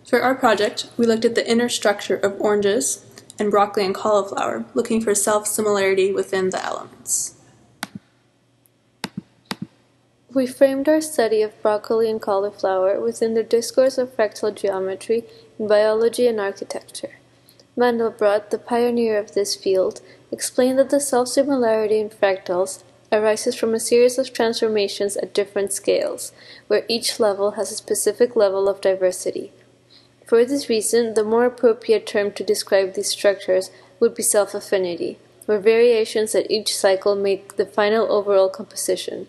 For our project, we looked at the inner structure of oranges and broccoli and cauliflower, looking for self-similarity within the elements. We framed our study of broccoli and cauliflower within the discourse of fractal geometry in biology and architecture. Mandelbrot, the pioneer of this field, explained that the self-similarity in fractals arises from a series of transformations at different scales, where each level has a specific level of diversity. For this reason, the more appropriate term to describe these structures would be self-affinity, where variations at each cycle make the final overall composition.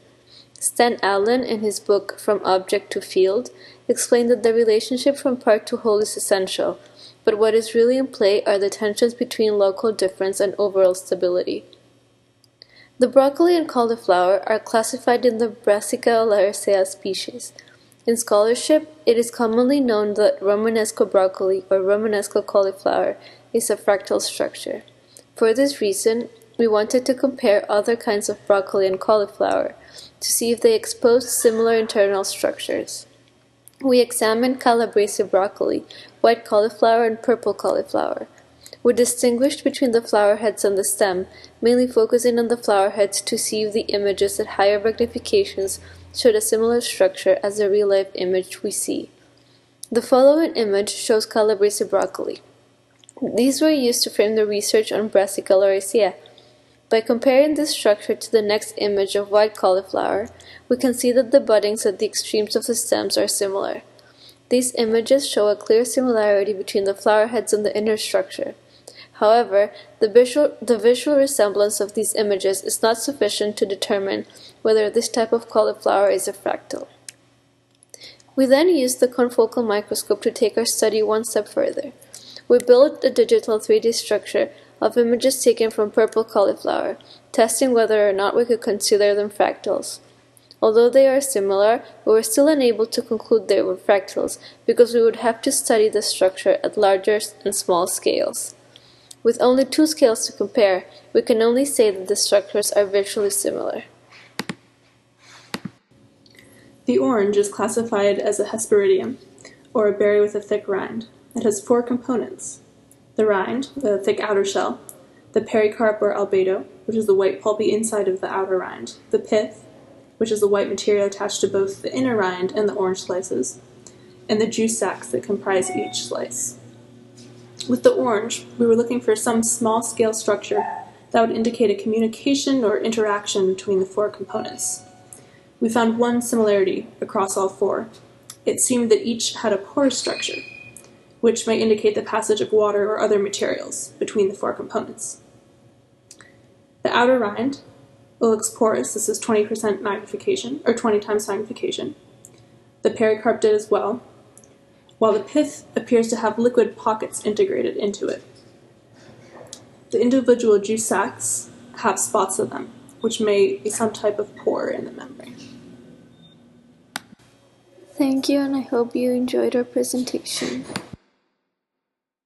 Stan Allen, in his book From Object to Field, explained that the relationship from part to whole is essential, but what is really in play are the tensions between local difference and overall stability. The broccoli and cauliflower are classified in the Brassica oleracea species. In scholarship, it is commonly known that Romanesco broccoli or Romanesco cauliflower is a fractal structure. For this reason, we wanted to compare other kinds of broccoli and cauliflower to see if they expose similar internal structures. We examined Calabrese broccoli, white cauliflower, and purple cauliflower. We distinguished between the flower heads and the stem, mainly focusing on the flower heads to see if the images at higher magnifications showed a similar structure as the real-life image we see. The following image shows Calabrese broccoli. These were used to frame the research on Brassica oleracea. By comparing this structure to the next image of white cauliflower, we can see that the buddings at the extremes of the stems are similar. These images show a clear similarity between the flower heads and the inner structure. However, the visual resemblance of these images is not sufficient to determine whether this type of cauliflower is a fractal. We then used the confocal microscope to take our study one step further. We built a digital 3D structure of images taken from purple cauliflower, testing whether or not we could consider them fractals. Although they are similar, we were still unable to conclude they were fractals because we would have to study the structure at larger and small scales. With only two scales to compare, we can only say that the structures are visually similar. The orange is classified as a Hesperidium, or a berry with a thick rind. It has 4 components: the rind, the thick outer shell, the pericarp or albedo, which is the white pulpy inside of the outer rind, the pith, which is the white material attached to both the inner rind and the orange slices, and the juice sacs that comprise each slice. With the orange, we were looking for some small-scale structure that would indicate a communication or interaction between the 4 components. We found one similarity across all 4. It seemed that each had a porous structure, which might indicate the passage of water or other materials between the 4 components. The outer rind looks porous. This is 20% magnification, or 20 times magnification. The pericarp did as well, while the pith appears to have liquid pockets integrated into it. The individual juice sacs have spots of them, which may be some type of pore in the membrane. Thank you, and I hope you enjoyed our presentation.